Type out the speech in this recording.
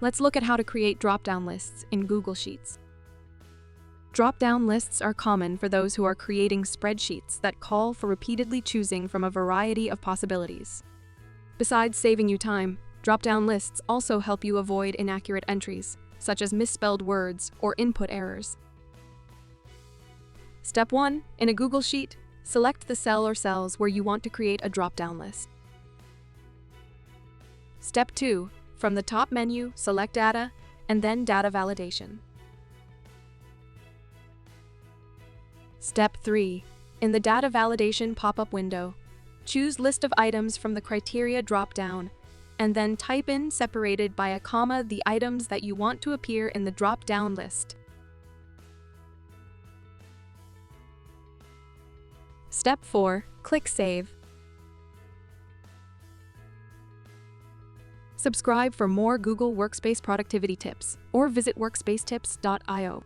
Let's look at how to create drop-down lists in Google Sheets. Drop-down lists are common for those who are creating spreadsheets that call for repeatedly choosing from a variety of possibilities. Besides saving you time, drop-down lists also help you avoid inaccurate entries, such as misspelled words or input errors. Step 1. In a Google Sheet, select the cell or cells where you want to create a drop-down list. Step 2. From the top menu, select Data, and then Data Validation. Step 3. In the Data Validation pop-up window, choose List of Items from the Criteria drop-down, and then type in, separated by a comma, the items that you want to appear in the drop-down list. Step 4. Click Save. Subscribe for more Google Workspace productivity tips, or visit workspacetips.io.